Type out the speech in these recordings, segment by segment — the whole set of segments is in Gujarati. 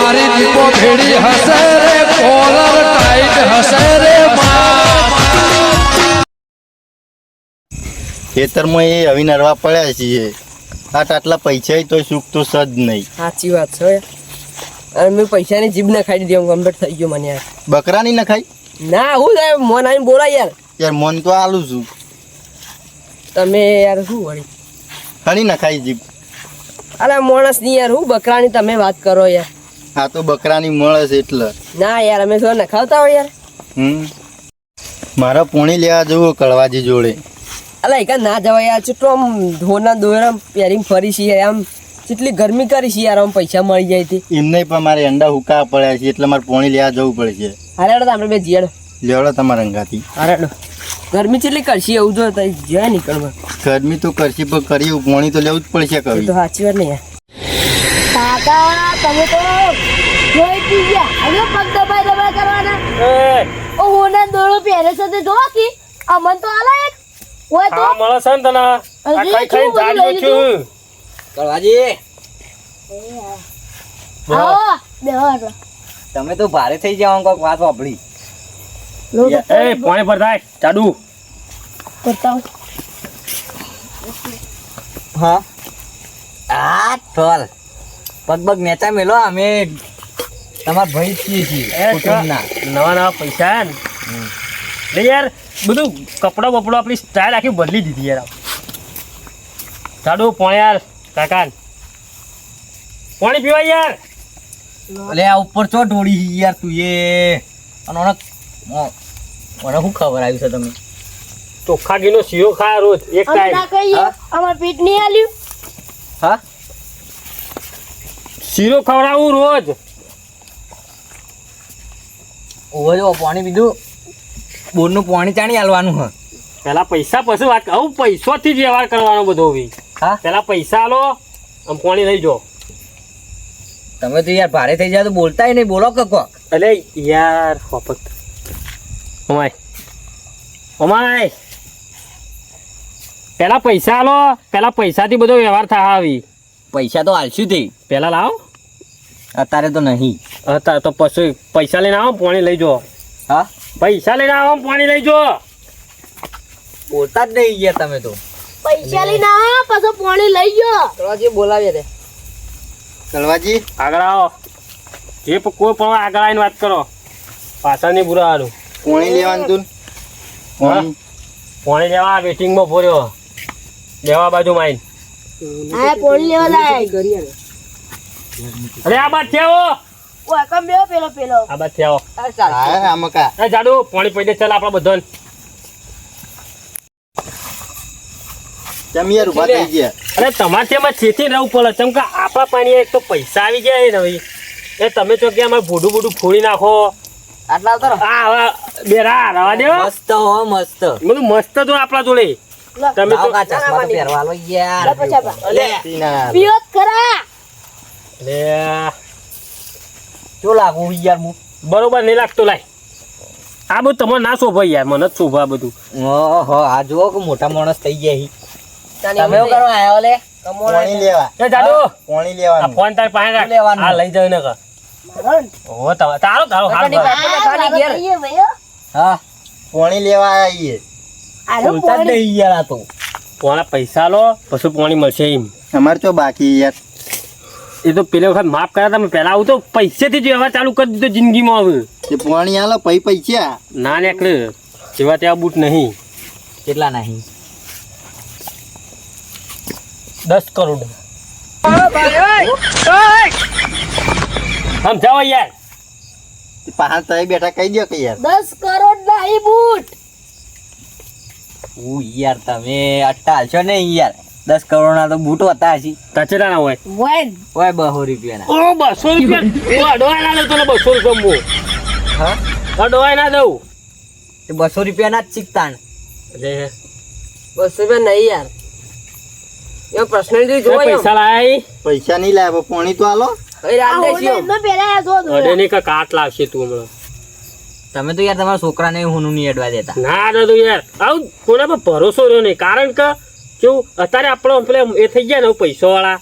મારી દીપો ભેડી હશે રે કોલર ટાઈટ હશે રે ખેતરમાં એ હવે નરવા પડ્યા છીએ આટલા પૈસા તો સુખ તો સજ નહીં. સાચી વાત છે અને મેં પૈસાની જીભ ના ખાઈ દીધી કમ્પ્લીટ થઈ ગયો મને યાર. બકરાની ન ખાઈ ના હું થાય મોન આવીને બોલા યાર. યાર મન તો આલું છું તમે યાર શું વળી હણી ન ખાઈ જીભ. અરે માણસ ની યાર હું બકરાની તમે વાત કરો યાર. આ તો બકરાની મળે છે એટલે. ના યાર અમે શું નખાવતા હોય યાર. મારા પોણી લેવા જવું કળવાજી જોડે. અલા એકા ના જવાય યાર ચેટલો આમ ધોના દોરા પહેરીને ફરી છીએ આમ કેટલી ગરમી કરી છે યાર આમ પૈસા મળી જાય તે. એમને પણ મારે અંડા હુકા પડ્યા છે એટલે મારે પોણી લેવા જવું પડશે. અરે આપણે બે જીયાડો લેવડો તમારા અંગાથી. અરે ગરમી કેટલી કરશે એવું જો જાય નીકળવા. ગરમી તો કરશે પણ કરી પોણી તો લેવું જ પડશે તો કવિ. સાચી વાત નહીં યાર. કાકા તમે તો જોઈ પી ગયા હવે પગ દબાઈ કરવાના. ઓ હોના દોડો પહેરે છે તે જો કે અમન તો આલા એક ઓય તો મળે છે ને તને આ ખાઈ ખાઈ જાડ્યો છું કળવાજી આવો બેહો તમે તો ભારે થઈ જાવ કોઈક વાત વાપરી. એ પાણી પર થાય ચાડુ કરતા હા આ થોલ પગ પગ નેચા મેલો અમે તમારા ભાઈ છીએ કુટુંબના. નવા નવા પૈસા ને યાર બધું કપડો બપડો આપણી સ્ટાઇલ આખી બદલી દીધી યાર. ચાડુ પાણી યાર કાકા પાણી પીવા યાર. અલે આ ઉપર ચો ઢોળી યાર તું એ અને મને શું ખબર આવી છે તમે ચોખ્ખા ઘીનો શીરો ખાય રોજ એક અમે ના ટાઈમ. કહીએ અમાર પેટ નહીં આલ્યું. હા શીરો ખવડાવું રોજ. ઓવે જો પાણી પીધું બોરનું પાણી ચાણી આલવાનું હ. પેલા પૈસા પછી વાત હું પૈસોથી જ વ્યવહાર કરવાનો બધો બી. હા પેલા પૈસા આલો આમ પાણી લઈ જો. તમે તો યાર ભારે થઈ જાય તો બોલતાય નહીં બોલો કકો. અલે યાર ફોફત ઓમાય ઓમાય પેલા પૈસા આલો પેલા પૈસાથી બધો વ્યવહાર થાય આવી. પૈસા તો હાલશું તે પેલા લાવો અત્યારે તો નહીં. હતા તો પછી પૈસા લઈને આવો પાણી લઈ જો. હા પૈસા લઈને આવો પાણી લઈ જો. બોલતા જ નહીં યાર તમે તો. પૈસા લઈને આ પાછો પાણી લઈ ગયો. કળવાજી બોલાવ્યા તે. કળવાજી આગળ આવો જે કોઈ પણ આગળ આવીને વાત કરો પાછળ નહીં બુરાવાનું. પોણી લેવાનું તું પાણી લેવા વેટિંગમાં ભર્યો લેવા બાજુ માઈન. હા પાણી લેવા જાય. અરે આ બાદ થી આવો ઓય કમ બેહો પેલો આ બાદ થી આવો. હા આમકા એ જાડુ પાણી પી દે ચાલ આપણા બધાને. તમે યાર ઉભા થઈ ગયા. અરે તમારે તેમાં છેથી રહેવું પડે ચમ કે આપણા પાણી એક તો પૈસા આવી ગયા ને ભાઈ એ તમે તો કે અમારે ભૂડું ભૂડું ફોડી નાખો. આટલા ઉતારો આ હવે બેરા રવા દે મસ્ત હો મસ્ત. બધું મસ્ત તો આપણા જોડે. તમે લાવો તો કા ચશ્મા તો પહેરવા લો યાર. તીના. પીવત ખરા. લે શું લાગુ યાર હું બરોબર નહીં લાગતો લાય આ બધું તમારે ના શોભાય યાર મને જ શોભા આ બધું. ઓહો આ જુઓ કે મોટા માણસ થઈ ગયા હી. તાની તમે શું કરવા આયા ઓલે પોણી લેવા એ જાડુ પોણી આ લેવાનું. ફોન તારી પાસે રાખ લેવાનું. આ લઈ જાવ ને કર ઓ તારો તારો હાલ કાકાની ભર. વાત. ખાલી ઘેર. કહીએ ભાઈઓ. હા પોણી લેવા આવીએ. આરે બોલતા જ પાણી નહીં યાર આ તો. પોણા પૈસા લો પછી પાણી મળશે એમ. અમારે તો બાકી યાર. એ તો પેલી વખત માફ કર્યા તમે પેલા આવું તો પૈસેથી જ વ્યવહાર ચાલુ કરી દીધો જિંદગીમાં હવે એ પોણી આલો પૈ પૈસા. ના નીકળે જેવા તેવા બૂટ નહીં. કેટલા નહીં 10 કરોડ સમજાવો યાર. પાહા તય બેઠા કહી દો કે યાર 10 કરોડ ના ઈ બૂટ. હું યાર તમે અટ્ટા હાલશો ને યાર 10 કરોડ ના તો બૂટ હતા હજી. કચરા ના હોય વન ઓય 200 રૂપિયા ઓ 200 રૂપિયા અડવાય ના દઉં તને 200 રૂપિયા હા અડવાય ના દઉં. 200 રૂપિયા ના જ શીખતાણ. એટલે 200 રૂપિયા નહીં યાર એ પર્સનલી જોવો એમ. પૈસા લાય પૈસા નહીં લાવ્યા પોણી તો આલો. હવે રાત આ દેશી હોને ન પહેરાયા જો અડે ની કા કાટ લાવશે તું હમણાં. તમે તો યાર તમારા છોકરાને હુનું નહીં અડવા દેતા. ના દાદુ યાર આવું કોના પર ભરોસો રહ્યો નહીં કારણ કે કેવું અત્યારે આપણો પેલા એ થઈ ગયા ને પૈસો વાળા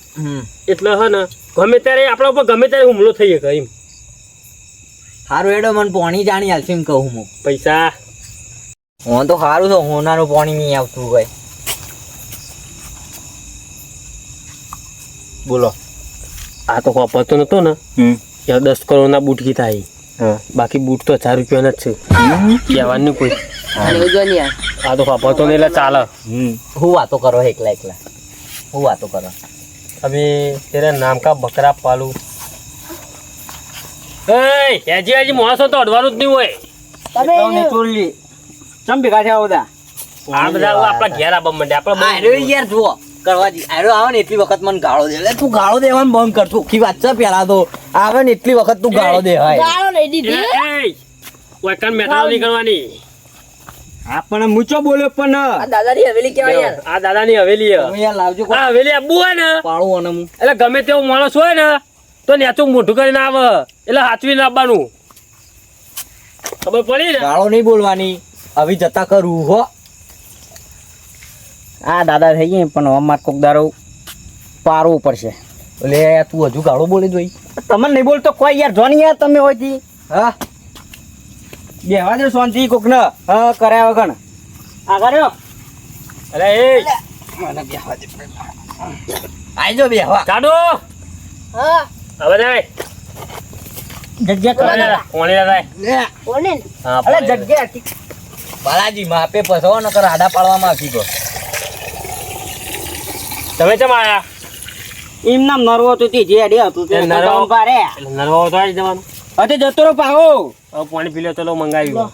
એટલે હે ને ગમે ત્યારે આપણા ઉપર ગમે ત્યારે હુમલો થઈ શકે એમ. સારું હેડો મને પાણી જાણી હાલશે એમ કહું હું. પૈસા હું તો સારું છે હોનારું પાણી નહીં આવતું હોય. બોલો. આ તો વાપરતો નતો ને યાર 10 કરોડના બૂટ કીધા એ. બાકી બૂટ તો 1000 રૂપિયાના જ છે. કહેવાનું કોઈ. એવું જો ને યાર. આ તો વાપરતો નહીં એટલે ચાલે. હું વાતો કરો એકલા એકલા હું વાતો કરો. अभी तेरा नाम का बकरा पालू હજી હજી માણસો તો અડવાનું જ નહીં હોય. તમે ચોરી ચમ ભેગા થયા બધા આ બધા આપણા ઘેર આવવા માંડે આપણે આર્યો યાર જુઓ કરવાજી આર્યો આવે ને એટલી વખત મને ગાળો દે. એટલે તું ગાળો દેવાનું બંધ કર. ચોખ્ખી વાત છે પેલા તો આવે ને એટલી વખત તું ગાળો દે. ગાળો નહીં દીધી ઓયકન મેટાવ નહીં કરવાની. આપણને મૂચો બોલ્યો પણ આ દાદાની હવેલી કેવાય યાર. આ દાદાની હવેલી હે. તમે યાર લાવજો આ હવેલી આબુ હોય ને પાળું અને હું એટલે ગમે તેવો માણસ હોય ને તો નેચું મોઢું કરીને આવે એટલે હાચવીને આવવાનું. ખબર પડી ને. ગાળો નહીં બોલવાની. હવે જતા કરું હો. આ દાદા થઈ ગયા પણ અમાર કોક દારો પારવું પડશે. એટલે તું હજુ ગાળો બોલી જોઈ. તમને નહીં બોલતો કોઈ યાર જોની યાર તમે હોયથી. હા બેહવા દે શાંતિ કોક ને. હા કર્યા વગર આ કર્યો. અરે એ મને બેહવા દે. આજો બેહવા. ચાડો હા હવે જાય જગ્યા કોણી જાય. લે કોને હા અલે જગ્યા બાલાજી માપે પસવો નકર આડા પાડવામાં આવતી તો. તમે ચમ આયા. એમ નામ નરવો તો તે જે અડે હતું તે નરવો પારે. એટલે નરવા તો આવી જવાનું. અતે જતો રો પાહો. હવે પાણી પી લો ચલો મંગાવ્યું.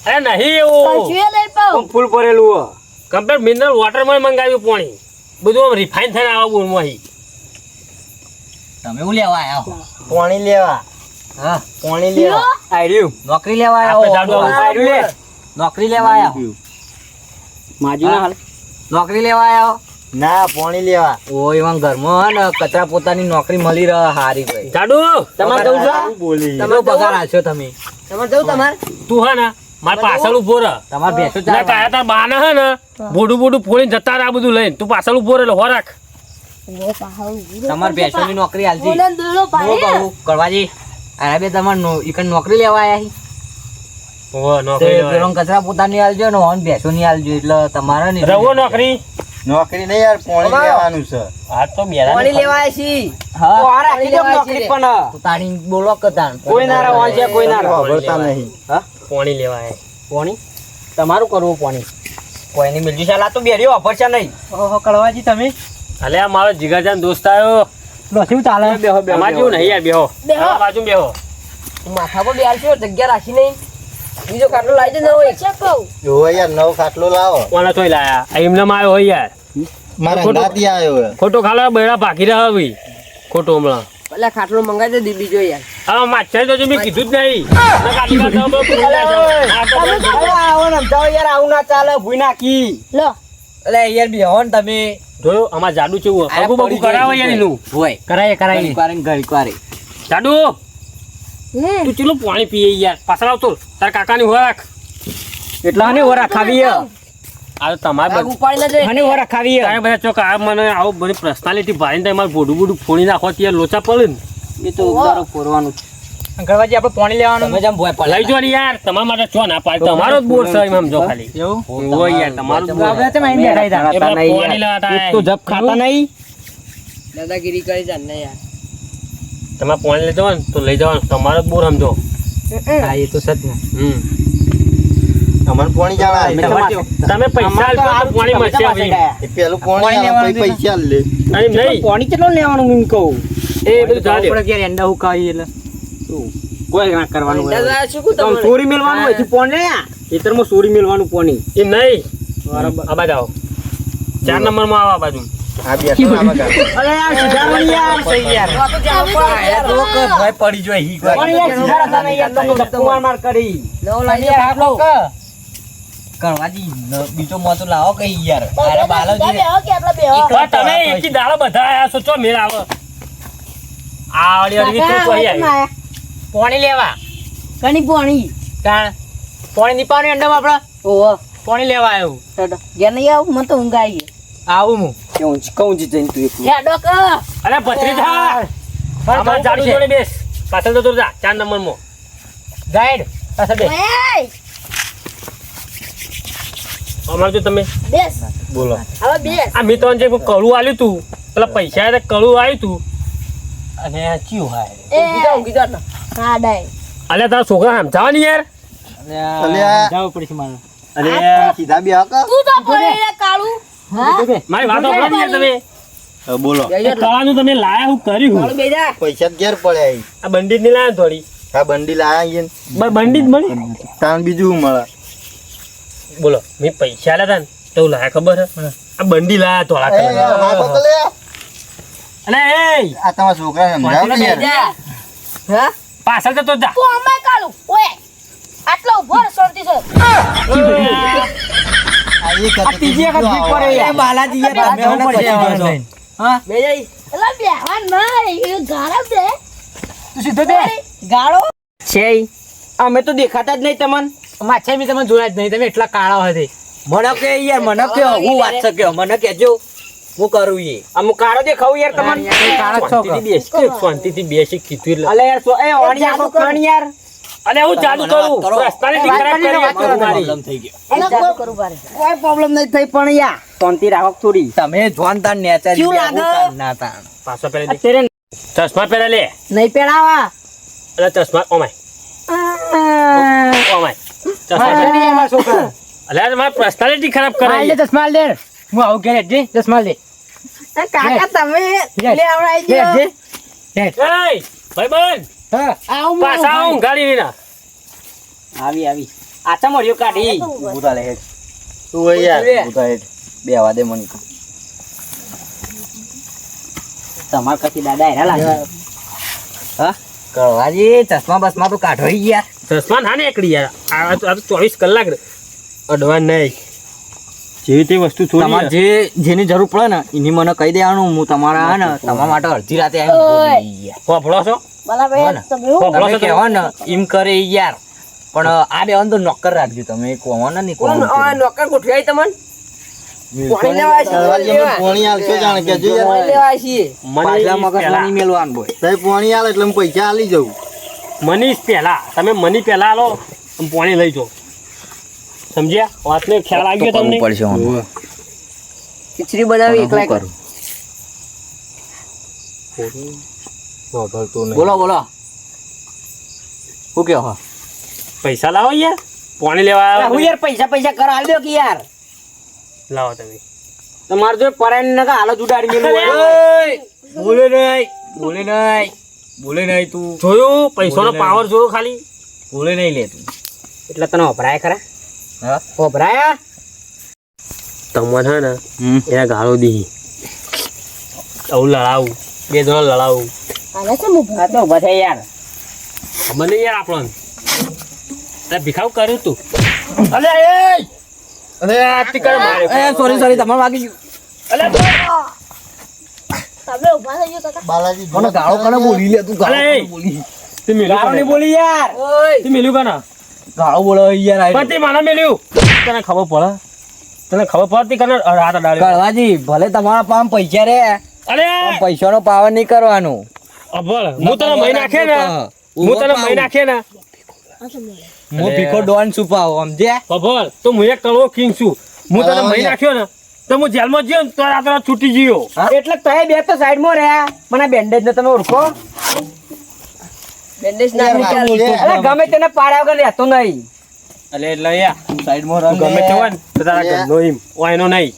અરે નહીં એવું કશુએ લઈ પાઉં ફૂલ ભરેલું કમ્પ્લીટ મિનરલ વોટરમાં મંગાવ્યું પાણી. બધું રિફાઈન થઈને આવા બોલમાં. તમે હું લેવા આયા હો. પાણી લેવા. હા પાણી લેવા. આર્યું નોકરી લેવા આપણે આયા જાડુ હો. આર્યું લે નોકરી લેવા આયા હો. માજી ના હાલ નોકરી લેવા આયા હો. ના પાણી લેવા. ઓ એવા ઘરમાં હે ને કચરા પોતાની નોકરી મળી રહે હારી ભાઈ. જાડુ તમારે જવું છે? બોલી. તમારો પગાર આલશો તમે. તમારે જવું તમારે તું હે ને મારે પાછળ ઉભો રહે. તમારે ભેંસો ના કાયા તાર બાના હે ને બોડું બોડું ફોડીને જતા રહે આ બધું લઈને. તું પાછળ ઉભો રહે એટલે હો રાખ. ઓ પાહા તમારે ભેંસોની નોકરી આલજી. કોને દોડો હું પાડે કહું કરવાજી અરે બે તમારે ઈકન નોકરી લેવા આયા હી. ઓહો તે નોકરી લેવાય. પેલો કચરા પોતાની આલજો ને હોન ભેંસોની આલજો એટલે તમારે ને રહો નોકરી. નોકરી નહીં યાર પાણી લેવાનું છે. આ તો બેરા પાણી લેવાય છે. હા તો આ રાખી દો નોકરી પણ તો તાણી બોલો કતાન કોઈ ના રહેવાનું છે, કોઈ ના ખબરતા નહીં. પાણી લેવાય. પોણી તમારું કરવું પોણી કોઈની મિલજી શાલા તો બેરીઓ ઓફર છે નહીં. ઓહો કળવાજી તમે અલે આ મારો જીગરજાન દોસ્ત આવ્યો. શું ચાલે બેહો તમારે જેવું નહીં યાર બેહો. બેહો. આ બાજુ બેહો. માથા પર બેહાડશો જગ્યા રાખી નહીં. બીજો ખાટલો લાવી દે નવો એક. છે કહું જોવો યાર નવો ખાટલો લાવો. કોને તોય લાયા આ એમને માં આવ્યો હોય યાર. મારા ખોટું. અંગાથી આવ્યો હે. ખોટો ખાલો બૈરા ભાગી રહ્યા હવે ખોટો હમણાં. પેલા ખાટલો મંગાવી દે બીજો યાર. હા માછર તો મેં કીધું જ નહીં. મેં કાઢી કાઢી તો ભૂલી ના જાઓ. આ તો અરે આવો ને સમજાવો યાર આવું ના ચાલે ભૂઈ નાખી. લો અલે યાર બેહો ને તમે જોયો અમાર જાડુ ચેવું અગુ બગુ કરાવે યાર એનું. ભોય કરાય કરાય. ઘરે જાડુ તું ચેલું પાણી પીએ યાર પાછળ આવતો તાર કાકાની હોય રાખ. એટલા ને ઓરા ખાવી આ તો તમારે આગ ઉપાડી ના જાય. મને ઓરા ખાવી તારે બધા ચોક આ મને આવું બધી પર્સનાલિટી ભાઈને તમારે બોડું બોડું ફોડી નાખો ત્યાં લોચા પડે ને. એ તો ઉધારો ફોરવાનું અંકળવાજી આપણે પાણી લેવાનું તમે જેમ ભોય લઈ જો ને યાર તમારા માટે છો ના પાડ તમારો જ બોર છે એમ સમજો ખાલી. હોય યાર તમારું જ બોર. આપણે તો અહીં બેઠા હતા. એ પેલા પાણી લેવા હતા. એક તો જપ ખાતા નહીં. દાદાગીરી કરી જાન ને યાર. તમારે પાણી લઈ જવાનું તો લઈ જવાનું તમારો જ બોર સમજો. હા એ તો સત ને અમને પાણી જાણા. તમે પૈસા આલશો તો પાણી મળશે હવે. એ પેલું પાણી આવે પછી પૈસા લે. એમ નહીં પાણી કેટલો લેવાનું એમ કહું એ બધું ચાલે. આપણે ક્યારે એંડા હુકાવી એટલે કોઈ ના કરવાનું હોય. દાદા શું કહું તમે તમને? સોરી મેલવાનું હોય છે પાણી ખેતરમાં સોરી મેલવાનું પાણી એ નહીં આ બાજુ આવો 4 નંબરમાં આવો આ બાજુ. આ બેઠો આમાં ગાડી. અરે યાર સુધારવાની યાર સહી યાર આ તો જાવ પણ યાર. તો કે ભય પડી જોય હી પણ યાર સુધારતા નહીં યાર તમે ધક્કો માર કરી નવો લાવી દે ખાટલો. કરવાજી બીજો મોતો લાવો કઈ યાર અરે બધા બાલાજી બેહો કે આપણે બેહો પણ તમે એકી દાડો બધા આયા છો ચો મેળ આવે. આ અડી અડી તો કોઈ આવી. પાણી લેવા કણી પોણી તાણ પાણી નીપાવાનું અંડામાં આપણે ઓહો પાણી લેવા આવ્યું હેડો ઘેર નહીં આવું મને તો ઊંઘ આવી આવું હું કહું છું જઈને તું હેડો ક અરે ભત્રીજા અમાર જાડુ જોડે બેસ પાછળ જતો જા 4 નંબરમાં ગાઈડ પાછળ બેસ ઓય અમાર જો તમે બેસ બોલો હવે બેસ આ મેં તો જે કળું આલ્યું તું પેલા પૈસા એટલે કળું આવ્યું તું અને ચિયું હાય ઊંઘી જાઓ ને. હા ડાય અલ્યા તારા છોકરા સમજાવા નહીં યાર અલ્યા જાવ પડશે મારે અરે સીધા બે આકા તું તો પડે રે કાળું હા મારી વાત સાંભળો ને યાર તમે બોલો બેહી જાઓ. કળાનું તમે લાયા હું કર્યું ચાલો બેહી જા. પૈસા ઘેર પડ્યા ઈ. આ બંડી ની લાયા થોડી આ બંડી લાયા ઈયન. બંડી જ મળી તાણ બીજું શું મળે બોલો મેં પૈસા આલ્યા હતા ને તો લાયા ખબર હે આ બંડી લાયા ધોળા એ, કલર હા તો તો લે. અલે એ આ તમારા છોકરાને સમજાવો ને બેહી યાર. જા. હા પાછળ જતો જા તું અમાય કાળું ઓય આટલો ઉભો રહે શાંતિ છે આ એક હતો તો ત્રીજી વખત બીજો ભીખ પડે આવો. યાર. બાલાજી યાર, તમે બેહવું મને પડશે પછી હવે. કહો. હા બેહી જાય. એટલે બેહવા નહીં એ ગાળા દે તું સીધો દે ગાળો છે અમે તો દેખાતા જ નહીં તમને માછા બી તમે જોયા જ નહીં તમે એટલા કાળા હતા મને કે યાર મને કે હું વાત છે કે મને કેજો હું કરું એ અમુક કાળો દેખાવું યાર તમને શાંતિથી બેસી કીધું અલે યાર એ ઓણિયા કો કણ યાર અલે હું ચાલુ કરું રસ્તાને ઠીક ખરાબ કરી મારી થઈ ગયો એને ચાલુ કરું પારે કોઈ પ્રોબ્લેમ નહીં થઈ પણ યાર શાંતિ રાખો થોડી તમે જોન તાર નેચર કેવું લાગે? ના તાણ પાછો પહેરી દે ચશ્મા પહેરા લે નહીં પહેરાવા અલે ચશ્મા ઓમાય ચશ્મા પહેરા. અલે મારી પર્સનાલિટી ખરાબ કરાવી ચશ્મા લે હું આવું કે રે ચશ્મા લે કાકા તમે લેવડાઈ લે દો. એ ભાઈબંધ આવું પાછા આવું ગાડી ના આવી આવી આચા મળ્યો કાઢી ઊભા લે હેડ. તું હોય યાર ઊભા હેડ. બેહવા દે મને તમાર કથી દાદા હેરા લાગે હા કરવાજી ચશ્મા બસમાં તો કાઢો ઈ યાર ચશ્મા ના નીકળી યાર આ તો 24 કલાક અડવા નહીં જેવી તે વસ્તુ તમારે થોડી જે જેની જરૂર પડે ને એની મને કહી દેવાનું હું તમારા હે ને તમારા માટે અડધી રાતે આવીને ઓય. બોલી યાર. ફોફળો છો બરાબર તમે હું ફોફળો તમે છો કહેવા ને એમ કરે ઈ યાર પણ આ બેવાને તો નોકર રાખજો તમે કોણ ને નહીં કોણ આ કોણ નોકર ગોઠવાય તમને પાણી લેવા છે, તળવાજી અમે પોણી આલશો જાણે કેજો યાર. પાણી લેવા છીએ પાછલા મગજમાં નહીં મેલવાનું બોય સાહેબ પોણી આલે એટલે હું પૈસા આલી જઉં. મનીષ પહેલા તમે મની પહેલા આલો અને પાણી લઈ જાઓ સમજ્યા વાતને ખ્યાલ આવી ગયો તમને પડશે હું ખીચડી બનાવી એકલા એકલા. બોલો બોલો શું કહો પૈસા લાવો યાર પાણી લેવા આવ્યા હું યાર પૈસા પૈસા કર આલ દો કે યાર લાવો તમે તમારે જો પરાયણ નકા હાલો ઉડાડી મેલું બોલે નહીં બોલે નહીં બોલે નહીં તું જોયું પૈસાનો પાવર જોયો ખાલી બોલે નહીં લે તું એટલે તને વપરાય ખરા હા વપરાયા તમને હે ને એને ગાળો દી આવું લડાવું બે જણા લડાવું આને છે હું આ તો ઉભા થાય યાર મને યાર આપણને અરે ભીખાવ કર્યું તું અલે એ અરે આ ટીકર મારે સોરી સોરી તમારે વાગી ગયું અલે તમે ઉભા થઈ ગયો કાકા બાલાજી મને ગાળો કને બોલી લે તું અલે ગાળો એ કને બોલી તે મેલ્યું ગાળો નહીં બોલી યાર તે મેલ્યું કાના ગાળો બોલો યાર આ પણ તે માના મેલ્યું તને ખબર પડે તને ખબર પડતી કને રાત ડાળ્યો કળવાજી ભલે તમારા પામ પૈસા રે અરે પણ પૈસાનો પાવર નહીં કરવાનું અભળ હું તને મહી નાખે ને હું તને મહી નાખે ને હું ભીખો ડોન છુપાવ સમજે અભળ તો હું એક કરોડ કિંગ છું હું તને મહી નાખ્યો ને તો હું જેલમાં જયો ને તો રાત છૂટી ગયો એટલે તો બે તો સાઈડમાં રહ્યા મને બેન્ડેજ ને તમે ઓળખો બેન્ડેજ નાખી યાર, ચાલ. વાત છે. અરે ગમે તેને પાડ્યા વગર રહેતો નહીં એટલે યાર સાઈડમાં તું ગમે તે હોય ને તો તારા ઘરનો એમ ઓ એનો નહીં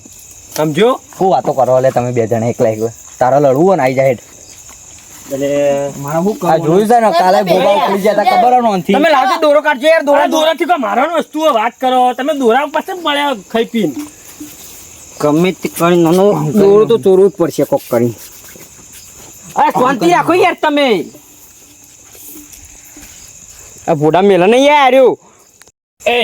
સમજો શું વાતો કરો લે તમે બે જણા એકલા એકલા તારા લડવું હોય ને આઈ જાય એટલે મારા હું આ જોયું છે ને કાલે ગોબા ઉખડી ગયા તા ખબર નહોતી તમે લાવજો દોરો કાઢજો યાર દોરા દોરાથી કોઈ મારવાની વસ્તુઓ વાત કરો તમે દોરા પાસે મળ્યા ખાઈ પીને ગમે તે કરી નાનો દોરો તો ચોરવું જ પડશે કોક કરી અરે શાંતિ રાખો યાર તમે આ ભોડા મેલા નહીં યાર આર્યો એ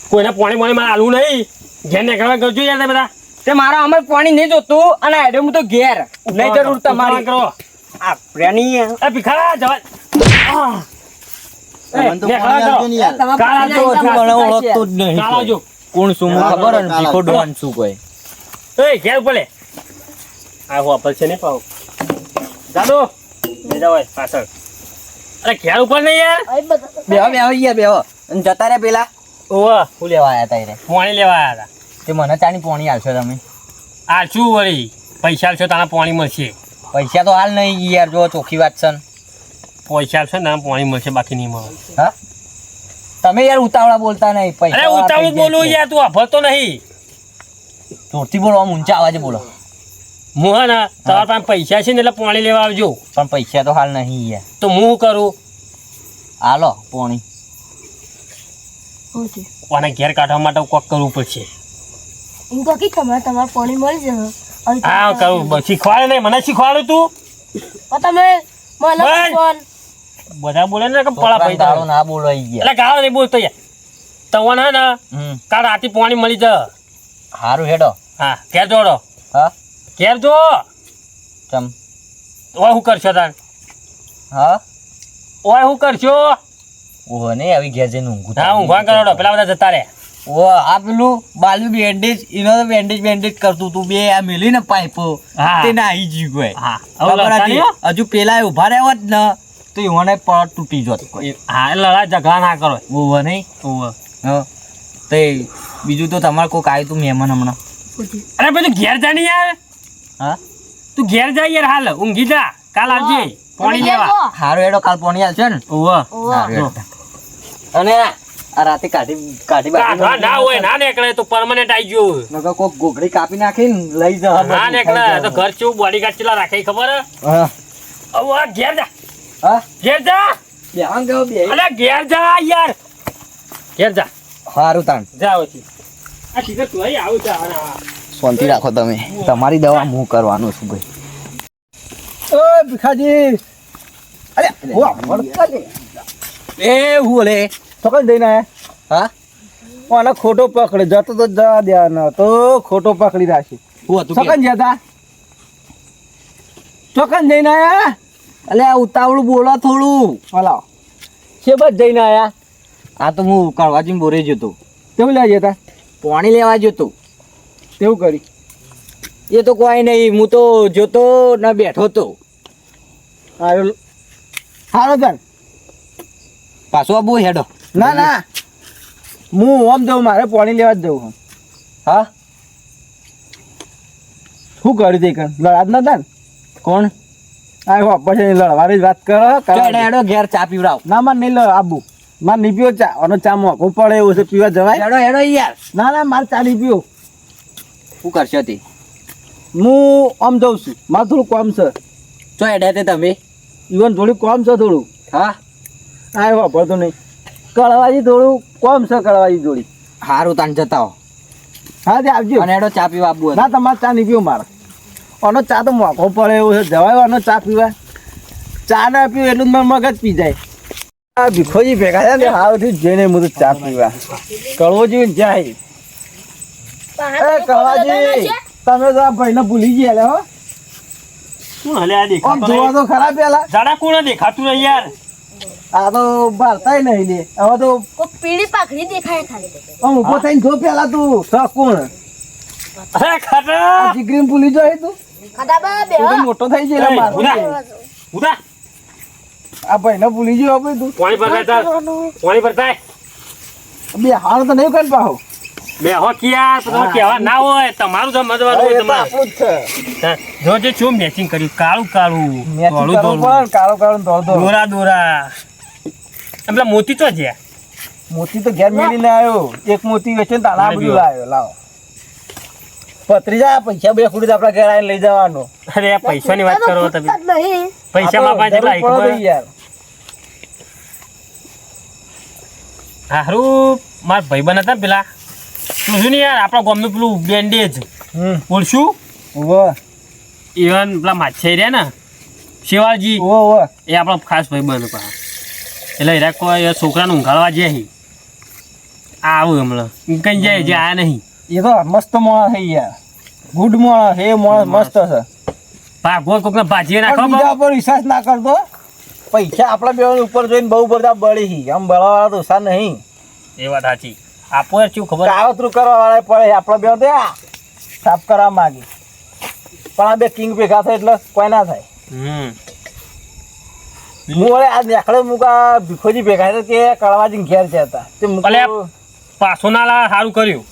કોઈને પાણી પાણી મારે આલવું નહીં ઘેર નીકળવા કરજો યાર તમે બધા તે મારા અમે પાણી નહીં જોતું અને આર્યો હું તો ઘેર નહીં જરૂર તમારી કરો આ પ્રેણી એ ભીખા જવા મને તો પાણી આલજો ને યાર. તમારા કાળા પાણી જો નાખી મને ચાલશે. ઓળખતો જ નહીં કાળા જો કોણ શું મને ખબર ને ભીખો ડોન શું કોઈ એ ઘેર ઉપર લે આ હું અપલ છે નહીં પાવ ચાલો લઈ જાઓ એ પાછળ. અરે ઘેર ઉપર નહીં યાર. અહીં બધા બેહો બેહો યાર બેહો અને જતા રે પેલા ઓવા શું લેવા આયા તા રે પાણી લેવા આવ્યા હતા. તે મને ચાની પોણી આલશો તમે આલશું વળી પૈસા આલશો તારા પાણી મળશે. પૈસા તો હાલ નહીં યાર જો ચોખ્ખી વાત છે ને. પૈસા આલશો ને પાણી મળશે બાકી નહીં મળે. હા તમે યાર ઉતાવળા બોલતા નહીં પૈસા અરે ઉતાવળ બોલું યાર તું અભરતો નહીં. જોરથી બોલો આમ ઊંચા અવાજે બોલો હું ને તમારા પાસે પૈસા છે ને એટલે પાણી લેવા આવજો. પણ પૈસા તો હાલ નહીં યાર તો હું શું કરું હાલો પોણી શું છે અને ઘેર કાઢવા માટે કોક કરવું પડશે. એમ તો કે તમારે પાણી મળી જશે અહીં તો હા કરું શીખવાડે નહીં મને શીખવાડું તું. પણ તમે મને બસ. ફોન બધા બોલે ને કે પળા છોકરાને દાડો પૈસા ના બોલો આઈ ગયા એટલે ગાળો નહીં બોલતો યાર. તવન હે ને કાલ રાતે પાણી મળી જાય. હારું હેડો હા ઘેર જોડો હા ઘેર જો ચમ ઓય શું કરશો તાર હા ઓય શું કરશો. ઓહો નહીં આવી ગયા જઈને ઊંઘું હા ઊંઘવા કરોડો પેલા બધા જતા રહે. ઓ આ પેલું બાલુ બેન્ડેજ એનો તો બેન્ડેજ કરતું તું બે આ મેલી ને પાઇપો હા. તે નાહી ગયું કોઈ હા હવે ખબર લડતા હતી? નહીં હો. હજુ પેલા ઉભા રહ્યા હોત ને તો એવાને પગ તૂટી જોત કોઈ હા એટલે લડા ઝઘડા ના કરો. ઓહો નહીં ઓવે. હા તે બીજું તો તમારે કોઈક આવ્યું તું મહેમાન હમણાં અરે ભાઈ તું ઘેર જા ને યાર. હા તું ઘેર જા યાર હાલ ઊંઘી જા કાલ આવજે પાણી તમે લેવા. ક્યાં હારું હેડો કાલ પોણી આવશે ને ઓવે. છો? હારું હેડો. અને આ રાતે કાઢી કાઢવા ના હોય ના નીકળે તો પરમાનન્ટ આવી ગયું. નકર કોક ગોગડી કાપી નાખીને લઈ જા ના નીકળે તો ઘર ચેવું બોડીગાર્ડ ચેલા રાખે ખબર હે? હા હવે આ ઘેર જા હા ઘેર જા. બેહાન ગયો બે અલે ઘેર જા યાર ઘેર જા હારું તાણ જા પછી આ ઠીક તું અહીં આવું જા અને આ. શાંતિ રાખો તમે તમારી દવા હું કરવાનું છું ભાઈ ઓ ભીખાજી અરે એ હું લે છોકરા જઈને આયા હા આને ખોટો પકડે જતો તો જવા દેવાનો તો ખોટો પકડી રાખી હું હતું છોકન જતા ચોકન જઈને આયા અલે આ ઉતાવળું બોલો થોડું હલાવ છે બસ જઈને આયા આ તો હું કળવાજી બોરે જતો કેવું લઈ જતા પાણી લેવા જતો તેવું કરી એ તો કોઈ નહીં હું તો જોતો ને બેઠો તો સારું સારું તાર પાછો બહુ હેડો ના ના હું ઓમ જઉં મારે પાણી લેવા જ જવું હા શું કર્યું તે કણ લડાત ના તાન કોણ આ પછી લડવાની જ વાત કરો હેડો ઘેર ચા પીવડાવ ના માર નહીં લડ આબુ માર નહીં પીવો ચા અને ચા મોકવું પડે એવું છે પીવા જવાય હેડો હેડો યાર ના ના મારે ચા નહીં પીવો શું કરશો તે હું આમ જઉં છું મારે થોડું કામ છે ચો હેડ્યા તે તમે ઇવન થોડું કામ છે થોડું હા આ વાપરતો નહીં કળવાજી થોડું કામ છે કળવાજી જોડી હારું તાન જતા હો હા તે આવજો અને હેડો ચા પીવા આપવું ના તમારે ચા નહીં પીવો મારે આનો ચા તો મોકવો પડે એવું છે જવાય આનો ચા પીવા ચા ના પીવું એટલું જ મારું મગજ પી જાય આ ભીખોજી ભેગા છે ને હાવથી જઈને હું તો ચા પીવા કળવો જેવી જાય એ કળવાજી તમે તો આ ભાઈને ભૂલી ગયા લે હો શું હલે આ આમ દેખાતો જોવા નહીં? તો ખરા પેલા જાડા કોણ દેખાતું નહીં યાર. આ તો ભારતાય નહીં લે હવે તો કોઈ પીળી પાખડી દેખાય ખાલી આમ ઊભો થઈને જો પેલા તું કોણ અરે ખરા જીગરીને ભૂલી જાય તું ખાધા બા બે તું તો મોટો થઈ જાય એ, મારો ઉધા. ઉધા આ ભાઈને ભૂલી ગયો આપણે તું પાણી ભરતા તાર પાણી ભરતા બે હાલ તો નહીં કરી પાહો બે હો કિયા તો તમે કહેવા ના હોય તમારું તો મજવાનું હોય તમારે હા, જોજે શું મેચિંગ કર્યું કાળું કાળું ધોળું ધોળું કાળો કાળો ધોળો દોરા દોરા એમ પેલા મોતી તો છે મોતી તો ઘેર મેલીને આવ્યો એક મોતી વેચે તાલા બધું લાવ્યો લાવો પત્રીજા પૈસા બે ખુડી આપણા ઘેર આવીને લઈ જવાનો અરે આ પૈસાની વાત કરો તમે નહીં પૈસા માં પાંચ એટલા જરૂર પડે ખબર યાર હારું મારા ભાઈબંધ હતા ને પેલા તું શું ને યાર આપણા ગામનું પેલું બેન્ડેજ ઓળશું ઓવો ઇવન પેલા માછાઈ રહ્યા ને શિવાજી ઓવો એ આપણો ખાસ ભાઈબંધ પા એટલે હીરા કોઈ છોકરાને ઊંઘાડવા જાય હી આવું હમણાં કઈ જાય જે આયા નહીં એ તો મસ્ત મોણા થઈ યાર ગુડ મોણા હે મોણા મસ્ત છે ભાગવો કોકને ભાજીએ પણ નાખો બીજા ઉપર વિશ્વાસ ના કરતો પૈસા આપણા બે ઉપર જોઈને બહુ બધા બળી આમ બળવાવાળા તો ઉષા નહીં એ વાત સાચી આપો યાર શું ખબર કાવતરું કરવા વાળા પડે આપણા બે તો સાફ કરવા માંગી પણ આ બે કિંગ ભેગા થાય એટલે કોઈ ના થાય હું વળે આ દેખાડો મુકા ભીખોજી ભેગા હતા કે કળવાજી ઘેર છે હતા તે અલે પાછો ના લા સારું કર્યું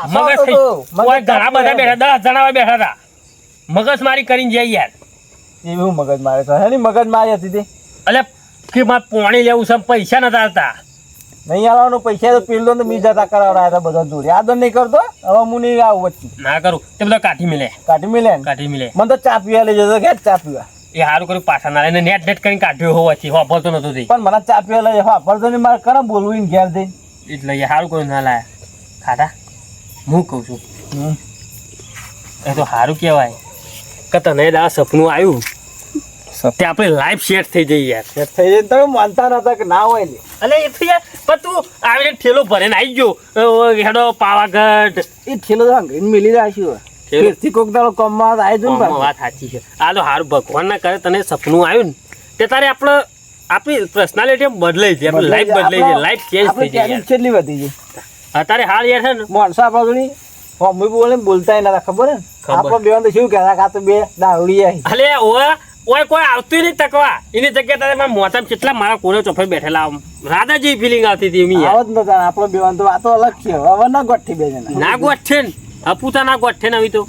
મગજ થઈ કોઈ ઘણા બધા બેઠા 10 જણા બેઠા હતા મગજ મારી કરીને જાય યાર એવું મગજ મારે છે એની મગજ મારી હતી તે અલે કે મારે પોણી લેવું છે પૈસા નતા આવતા નહીં આવવાનું પૈસા તો પેલો તો બીજા તા કરાવડા હતા બધા જોડે આ તો નહીં કરતો હવે હું નહીં આવું વચ્ચે ના કરું તે બધા કાઠી મિલે કાઢી મિલે ને કાઠી મિલે મને તો ચા પીવા લઈ જતો કે ચા પીવા એ સારું કર્યું પાછા ના લઈને નેટ નેટ કરીને કાઢ્યો હોવાથી વાપરતો નતો તે પણ મને ચા પીવા લઈ હા પડતો નહીં મારે કરા બોલવું ને ઘેર જઈને એટલે એ સારું કર્યું ના લાયા ખાધા હું કહું છું એ તો સારું કહેવાય કે તને આ સપનું આવ્યું તે આપણે લાઈફ સેટ થઈ જઈ યાર સેટ થઈ જાય તમે માનતા નતા કે ના હોય ને અલે એ તો યાર પણ તું આવીને ઠેલો ભરીને આવી ગયો હેડો પાવાગઢ એ ઠેલો તો અંગ્રેજ મિલી રાખ્યું ફેરથી કોક દાડો કમવા આવી જો ને વાત સાચી છે આ તો હારું ભગવાન ના કરે તને સપનું આવ્યું ને તે તારે આપણી પર્સનાલિટી બદલાઈ છે આપણી લાઈફ બદલાઈ છે લાઈફ ચેન્જ થઈ જાય યાર. કેટલી વધી ગઈ અત્યારે હાલ યાર છે ને માણસો આપણા જોડી મમ્મી બોલે ને બોલતા નતા ખબર ને ખબર. આપણો બેવાન તો શું કહેતા કે આ તો બે દારૂડી આવી અલે ઓય કોઈ આવતું નહીં તકવા એની જગ્યાએ તારે મારા મોટામાં કેટલા મારા કોને ચોફે બેઠેલા આમ રાધા જેવી ફિલિંગ આવતી હતી એમ યાર. આવત નતા આપણો બેવાન તો વાતો અલગ છે હવે ના ગોઠી બે જણા ના ગોઠે ને અપુતા ના ગોઠે ને આવી તો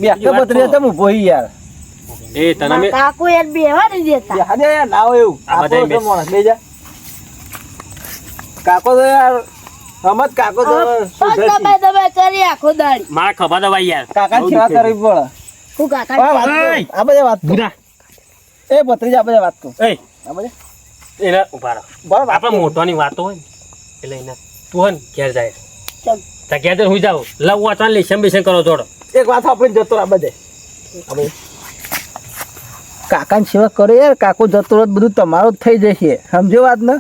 બે બત્રી હતા હું ભોઈ યાર એ તને મેં કાકુ યાર બેહવા નહીં દેતા હાજે યાર ના હોય એવું આ બધા આપણો તો માણસ લઈ જા કાકો તો યાર સમજ કાકો તો પગ દબાઈ દબાઈ કરી આખો દાડી મારા ખભા દવાઈ યાર કાકા સેવા કરવી પડે હું કાકા આ વાત કરું. ઓય. આ બધા વાત કરું. બુરા એ ભત્રીજા આ બધા વાત કરું. એ આ બધા એને ઉભા રહો બરાબર વાત આપણે કરું. મોટવાની વાતો હોય ને એટલે એને તું હોય ને ઘેર જાય ચમ. ત્યાં ઘેર જઈને હુઈ જાવ લવ વાંચવાનું લેશન બેશન કરો જોડો એક વાત આપણે જતો રહે બધે કાકાની સેવા કરો યાર કાકો જતો રહે બધું તમારું જ થઈ જશે સમજો વાત ને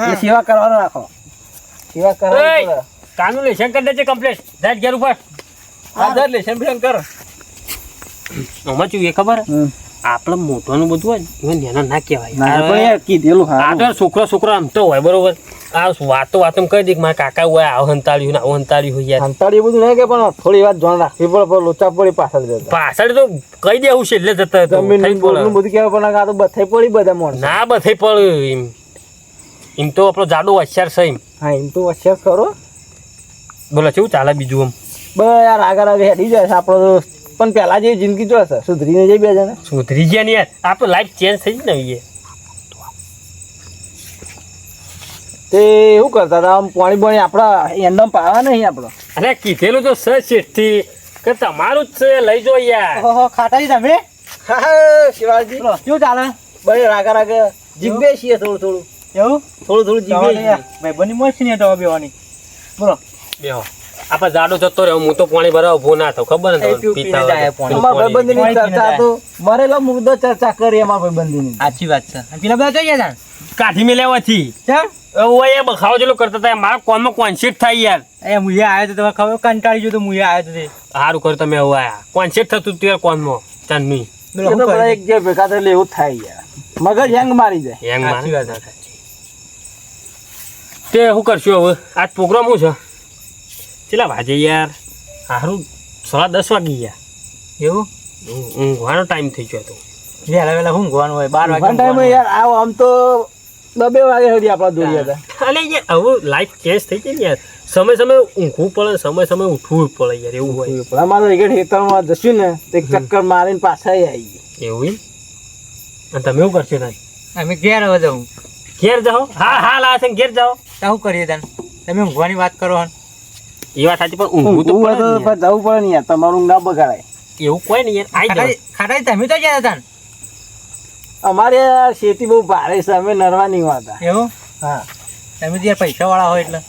એ સેવા કરવાનું રાખો સેવા કરવાની ઓય. કાનું લેશન કરી દેજે કમ્પ્લીટ જાય ઘેર ઉપર આધાર લેશન ફેન કરો આમાં શું એ ખબર આપણે મોટવાનું બધું હોય ને એને નાના ના કહેવાય પણ યાર કીધેલું આ હા તો છોકરો છોકરો આમ તો હોય બરોબર આ વાતો કહી દે કે મારા કાકા હોય આવું હંતાળ્યું ને આવું હંતાળ્યું હોય યાર સંતાડી બધું નહીં કે પણ થોડી વાત ધ્યાન રાખવી પડે પણ લોચા પડી પાછળ જતા પાછળ તો કહી દેવું છે એટલે જતા હતો. જમીન થઈ બોલનું પડે. બધું કહેવા પણ આ તો બથાઈ પડી બધા માણસ ના બથે પડ્યું એમ એમ તો આપણો જાડો હોશિયાર છે એમ હા એમ તો હોશિયાર કરો બોલો કેવું ચાલે બીજું આમ બસ યાર આગળ આગળ હેડી જાય છે આપણો તો પણ પહેલા જેવી જિંદગી જો હશે સુધરીને જઈ બે જણા સુધરી ગયા ને યાર આ તો લાઈફ ચેન્જ થઈ જ ને તે એવું કરતા હતા આમ પાણી પાણી આપણા એંડમ પાવા નહીં આપણો અને કીધેલું તો સર શેઠથી કે તમારું જ છે લઈ જો યાર ઓહો ખાટાજી તમે હા શિવાજી શું ચાલે બસ રાગા રાગા જીભે છીએ થોડું થોડું એવું થોડું જીભે ભાઈ બની મોજ નહીં તો બેવાની બોલો બેહો આપણે જાડો જતો રહ્યો હું તો પાણી ભરાવ ઉભો ના થયો ખબર ને તમને? પીતા હોય તો. અમારા ભાઈબંધીની ચર્ચા તો મરેલો મુદ્દો ચર્ચા કરી અમારા ભાઈબંધીની સાચી વાત છે અને પેલા બધા જોઈ ગયા કાઢી મેલેવાથી કેમ ઓય એ બખાવો જેલો કરતા હતા મારા કોનમાં કોન્સેટ થાય યાર એ મુએ આવ્યો તો તમે ખબર કંટાળી ગયો તો મુએ આવ્યો તો તે સારું કર્યું તમે હવે આયા કોન્સેટ થતું હતું યાર કોનમાં ચાંદની એ તો બધા એક જે ભેગા થયેલા એવું જ થાય યાર મગજ હેંગ મારી જાય હેંગ સાચી મારે વાત છે. તે શું કરશું હવે આજ પ્રોગ્રામ શું છે ચેલા વાજે યાર સારું 10:30 વાગી ગયા એવું ઊંઘવાનો ટાઈમ થઈ ગયો હતો વહેલા વહેલા ઊંઘવાનું હોય 12 વાગે ટાઈમે યાર આવો આમ તો 2 વાગે સુધી આપણા દોડ્યા હતા અલે યાર હવે લાઈફ ચેન્જ થઈ ગઈ ને યાર સમય સમય ઊંઘવું પડે સમય સમય ઉઠવું પડે યાર એવું હોય અમારે એક ખેતરમાં જશું ને તો એક ચક્કર મારીને પાછા આવી એવું એમ? અને તમે શું કરશો તાન અમે ઘેર હવે જવું ઘેર જાઓ હા હા લા છે ઘેર જાઓ તો શું કરીએ તાન તમે ઊંઘવાની વાત કરો હન એ વાત સાચી પણ ઊંઘવું તો ઊંઘવું હોય પડે તો ને યાર. જવું પડે ને યાર તમારું ઊંઘ ના બગાડાય એવું કોઈ નહીં યાર આઈ જાઓ ખાટાઈ તમે તો ગયા તાન અમારે યાર શેતી બહુ ભારે છે અમે નરવા નહીં હોતા એવું હા તમે તો યાર પૈસા વાળા હોય એટલે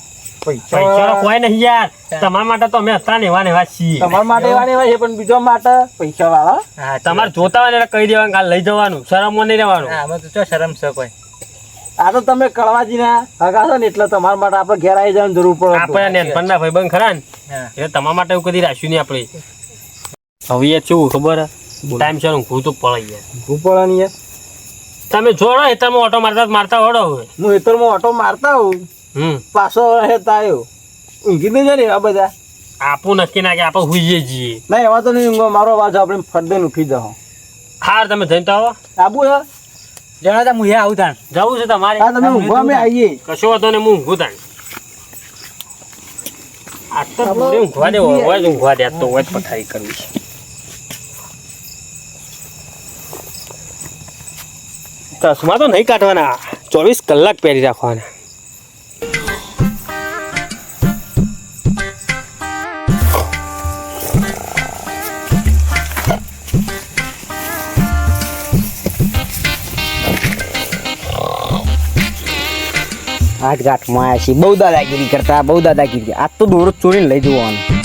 પૈસાનો કોઈ નહીં યાર તમારા માટે તો અમે હતા ને એવા છીએ તમારા માટે એવા ને એવા છે પણ બીજા માટે પૈસા વાળા હા તમારે જોતા હોય ને એટલે કહી દેવાનું કાલ લઈ જવાનું શરમમાં નહીં રહેવાનું હા અમે તો ચો શરમ છે કોઈ આ તો તમે કળવાજી ના હગા છો ને એટલે તમારા માટે આપણે ઘેર આવી જવાની જરૂર પડે આપણે નેનપણના ભાઈબંધ ખરા ને હા એટલે તમારા માટે એવું કદી રાખ્યું નહીં આપણે હવે યાર કેવું ખબર ટાઈમ સર ઊંઘવું તો પડે યાર ઊંઘવું પડે ને યાર તમે જોડો હેતરમાં ઓટો મારતા વળો હવે હું હેતરમાં ઓટો મારતા હોઉં પાછો હેત આવ્યો ઊંઘી નહીં જાય ને એવા બધા આપું નક્કી ના કે આપણે હુઈએ જઈએ ના એવા તો નહીં ઊંઘો મારો અવાજ આપણે ફરદે ઉઠી જાઓ હાર તમે જઈને તો આવો આબુ હે જણા તા હું આવું તાણ જવું છે તમારે હા તમે ઊંઘવા અમે આવીએ કશો વાંધો ને હું ઊંઘું તાણ આ તો પૂરી ઊંઘવા દે હોય જ ઊંઘવા દે આ તો હોય જ પથારી કરવી છે ચશ્મા તો નહીં કાઢવાના 24 કલાક પહેરી રાખવાના આજ ગાંઠમાં આવ્યા છીએ બહુ દાદાગીરી કરતા બહુ દાદાગીરી આજ તો દોરો ચોરીને લઈ જવાનું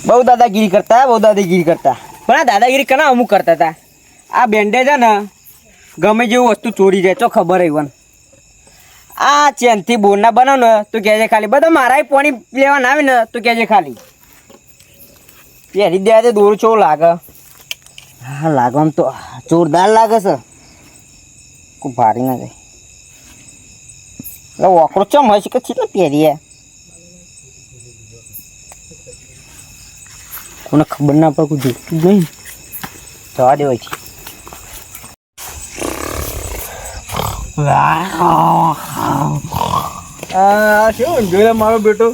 બહુ દાદાગીરી કરતા પણ આ દાદાગીરી કના અમુક કરતા હતા આ બેન્ડેજ છે ને ગમે જેવું વસ્તુ ચોરી જાય તો ખબર હોય આ ચેનથી બોરના બનાવ ને તો કહેજે ખાલી બધા મારા પાણી લેવા આવે ને તો કહેજે ખાલી પહેરી દે દે દોરું ચો લાગે હા લાગે આમ તો જોરદાર લાગે છે કોઈ ભારી ના જાય એટલે વોકરો ચમ હોય છે કે કેટલા પહેરીએ કોને ખબર ના પડે કોઈ જોતું જ નહીં જવા દેવાય છે શું જોઈ મારો બેટો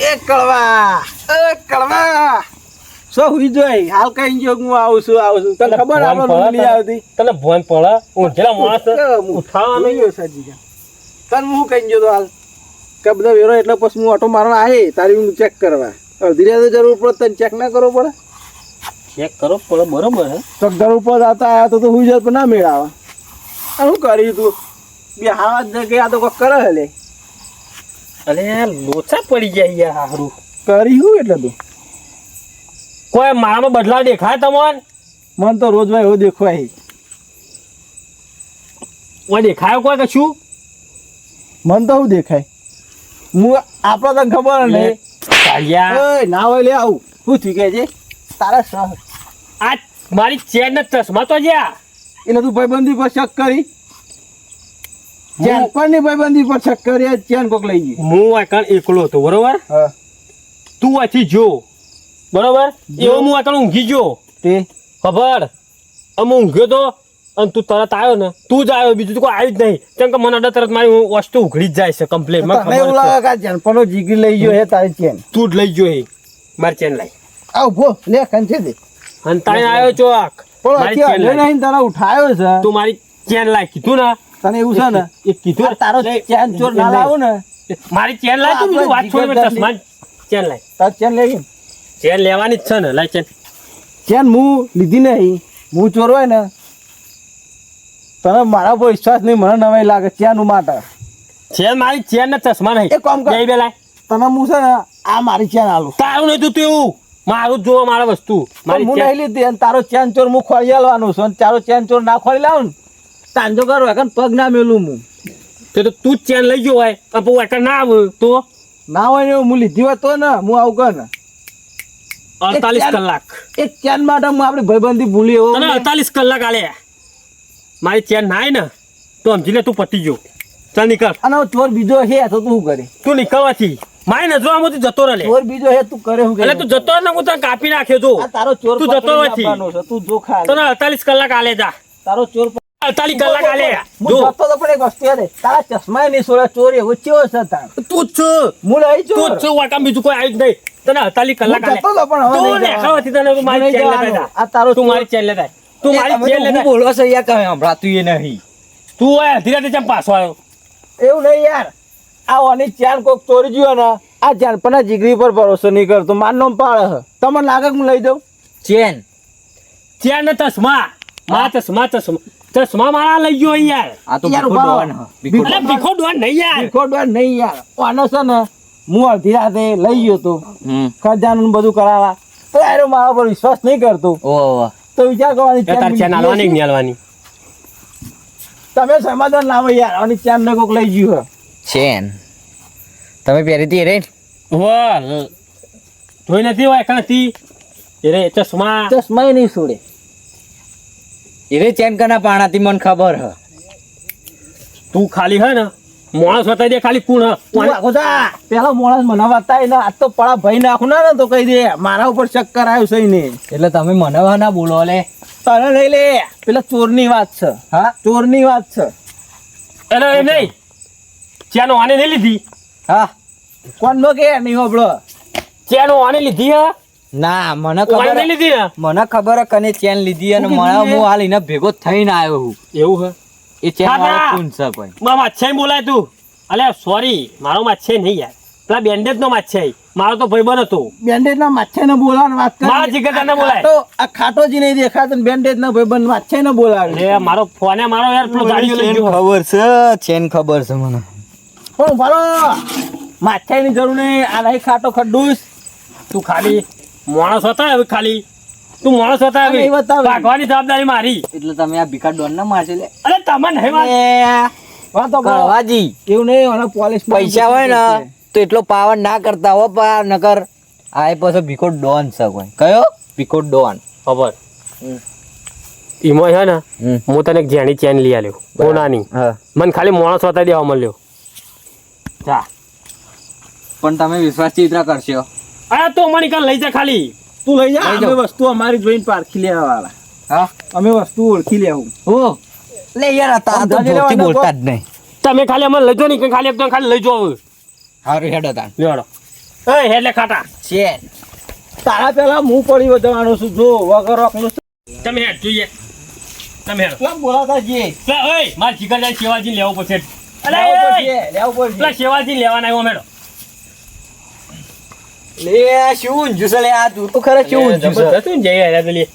એ કળવા શું હુઈ જોઈ હાલ કઈ જો હું આવું છું તને ખબર આપણે નહીં આવતી તને ભોન પડે ઊંઘેલા માણસ ઉઠાવવાનો સાજી તને હું કઈ જો હાલ કે બધા વેરો એટલે પછી હું ઓટો મારવા આવે તારી હું ચેક કરવા અડધી રાતે જરૂર પડે તને ચેક ના કરવો પડે ચેક કરો પડે બરોબર હે તો ઘર ઉપર જતા આવ્યા તો હુઈ જાત પણ ના મેળાવા શું કરી તું બે હાથ જગ્યા તો કોઈ કરે લે અરે લોચા પડી ગયા યાર હારું કરી હું એટલે તું કોઈ મારામાં બદલાવ દેખાય તમને મન તો રોજ ભાઈ એવો દેખવાય કોઈ દેખાયો કોઈ કશું મન તો શું દેખાય હું આપણે તને ખબર નહીં ચાલ્યા ના હોય લે આવું શું થયું કે છે તારા સહ આ મારી ચેન ને ચશ્મા તો જ્યાં એટલે તું ભાઈબંધી પર શક કરી ચેન પર ની ભાઈબંધી પર શક કરી ચેન કોક લઈ ગઈ હું આકણ એકલો હતો બરોબર હા તું અહીંથી જો બરોબર એવો હું આકણ ઊંઘી ગયો તે ખબર અમે ઊંઘ્યો તો અને તું તરત આવ્યો ને તું જ આવ્યો બીજું તો કોઈ આવ્યું જ નહીં કેમ કે મને અડે તરત મારી વસ્તુ ઉઘડી જ જાય છે કમ્પ્લેટ મને તને એવું ખબર લાગે કે ચેન પરનો જીગરી લઈ ગયો હે તારી ચેન તું જ લઈ ગયો એ મારી ચેન લાઈ આવ ભો લે કંચે દે અને તારે આવ્યો ચોક પણ મારી અત્યારે ચેન લાઈ નહીં તને ઉઠાયો છે તું મારી ચેન લાઈ કીધું ને તને એવું છે ને એ કીધું આ તારો ચેન ચોર ના લાવો ને મારી ચેન લાઈ તું બીજું વાત છોડ મેં ચશ્મા ચેન લાઈ તાર ચેન લઈ ગઈ ચેન લેવાની જ છે ને લાઈ ચેન ચેન હું લીધી નહીં હું ચોર હોય ને તને મારા પર વિશ્વાસ નહીં મને નવાઈ લાગે ચેન હું માટે ચેન મારી ચેન ને ચશ્મા નહીં એક કામ કર. બે લાઈ તને હું છે ને આ મારી ચેન આલું તારું નહીં તું એવું મારું જ જોવો મારા વસ્તુ મારી હું ચેન નહીં લીધી અને તારો ચેન ચોર હું ખોળી આલવાનું છું અને તારો ચેન ચોર ના ખોળી લાવું ને તાંજો કરો એકન પગ ના મેલું હું તો તું જ ચેન લઈ ગયો હોય અને પછી વાંકા ના આવે તો ના હોય ને હું લીધી હોય તો ને હું આવું કર ને 48 કલાક એક ચેન માટે હું આપણી ભાઈબંધી ભૂલી એવો તને 48 કલાક આલે મારી ચેન ના આવે ને તો સમજી લે તું પતી ગયો ચાલ નીકળ અને ચોર બીજો હે તો તું શું કરે તું નીકળવાથી મારી નજરોમાંથી જતો રહે ચોર બીજો હે તું કરે શું એટલે તું જતો રહે ને હું તને કાપી નાખ્યો છું આ તારો ચોર તું જતો પકડીને નથી. આપવાનો છે. તું જો ખા તને 48 કલાક આલે જા તારો ચોર 48 કલાક આલે હું જો જતો તો પણ એક વસ્તુ યાદ હે, તારા ચશ્મા નહીં સોળે ચોર એવો ચેવો છે તાર તું જ છું હું લઈ તું છું જ છું વાકામ બીજું કોઈ આવ્યું જ નહીં તને 48 કલાક આલે જતો તો પણ હવે તું નહીં ને જવાનું. ખાવાથી તને તું મારી નહીં ચેન જવાનું. લેતા આ તારો તું ચોર. મારી ચેન લેતા તું મારી તમે ચેન તો લેતા હું બોલો છો યાર કઈ સંભળાતું એ નહીં. તું ઓય અડધી રાતે ચમ પાછો આવ્યો એવું નહીં યાર આ ઓની ચાન કોક ચોરી ગયો ને આ જાનપના જીગરી પર ભરોસો નહીં કરતો માર નામ પાડે છે. તમને લાગે કે હું લઈ દઉં ચેન ચેન ને ચશ્મા ચશ્મા મારા લઈ ગયો યાર આ તો યાર, ભીખો ઉભા ડોન રહો. હ. ભીખો અરે ભીખો ડોન નહીં યાર ખોટવા નહીં યાર આનો છે ને હું અડધી રાતે લઈ ગયો તો ખજાનું બધું કરાવવા તો યાર મારા પર વિશ્વાસ નહીં કરતો ઓહ તો વિચાર કરવાની એ તાર ચેન આલવાની કે નહીં આલવાની તમે સમાધાન લાવો યાર આની ચાન ને કોક લઈ ગયું ચેન તમે પહેરી હતી રે વાહ જોઈ નથી હોય કાંથી રે ચશ્મા ચશ્મા નહીં છોડે એ ચેન કના પાણાથી મને ખબર હ. તું ખાલી હે ને માણસ બતાવી દે ખાલી કોણ હે તું આખો જા પેલા માણસ મને બતાય ને આજ તો પડા ભાઈ નાખું ને તો કહી દે મારા ઉપર ચક્કર આવ્યું છે ને એટલે તમે મને ના બોલો લે. તને નહીં લે પેલા ચોરની વાત છે હા ચોરની વાત છે એટલે એમ નહીં ચેનો આને નહીં લીધી હા કોણ નો કે નહીં હોબળો ચેનો આને લીધી હે ના મને આને ખબર નહીં લીધી ને મને ખબર હ કને ચેન લીધી અને શું મને કીધું હું હાલ એને ભેગો થઈને આવ્યો હું. એવું હે એ ચેન હા, વાળો હા. કોણ છે કોઈ? માછાઈ બોલાય તું અલે સોરી મારો માછાઈ નહીં યાર પેલા બેન્ડેજ નો માછાઈ મારો તો ભાઈબંધ હતો બેન્ડેજ ના માછે ને બોલાવાની વાત કરી મારા જીગર તને બોલાય. આ ખાટોજી નહીં દેખાતો ને બેન્ડેજ ના ભાઈબંધ માછે ને બોલાવે લે મારો ફોને મારો યાર પેલો ગાડીઓ લઈ ગયો ખબર છે ચેન ખબર છે મને. પણ ભાલો માછાઈ ની જરૂર નહીં આ નહીં ખાટો ખડ્ડુસ તું ખાલી માણસ હતા હવે ખાલી તું માણસ હતા હવે નહીં બતાવે. ભાગવાની જવાબદારી મારી એટલે તમે આ ભીખા ડોન ના મારશે લે. અરે તમે નહીં માર વાતો કરો. કળવાજી એવું નહીં અને પોલીસ પૈસા હોય ને તો એટલો પાવર ના કરતા હો પા નકર આ પાછો ભીખો ડોન છે કોઈ. કયો ભીખો ડોન? ખબર એમાં છે ને હું તને એક જેણી ચેન લઈ આલ્યો કોનાની હા મને ખાલી માણસ હતા દેવા મળ્યો જા પણ તમે વિશ્વાસ ચિત્ર કરશો. અરે તો મને કાલ લઈ જા ખાલી તું લઈ જા લઈ જાઓ. અમે વસ્તુ અમારી જોઈને પારખી લેવા વાળા હા અમે વસ્તુ ઓળખી લેવું ઓ લે યાર આ તો સમજાવી જોરથી લેવાના બોલતા જ નહીં. તમે ખાલી અમને લઈ જાઓ ને કે ખાલી એકદમ ખાલી લઈ જાઓ હવે હારું હેડો તાન. લેવાડો એ હેલે ખાટા ચેન તારા પેલા હું પડી જવાનો છું જો વગર રોકનું તમે હેડ જોઈએ તમે હેડ કેમ બોલાતા જઈએ ઓય માર જીગર જાય શેવાજી લેવો પડશે અરે લેવું ઓય, પડશે, લેવું પડશે. પેલા શેવાજી લેવાના આવ્યો મેડો લે શું ઊંઝું છે લે આ તું તો ખરે શું ઊંઝું છે. જબરદસ્ત ઊંઝ જઈ આવ્યા પેલી.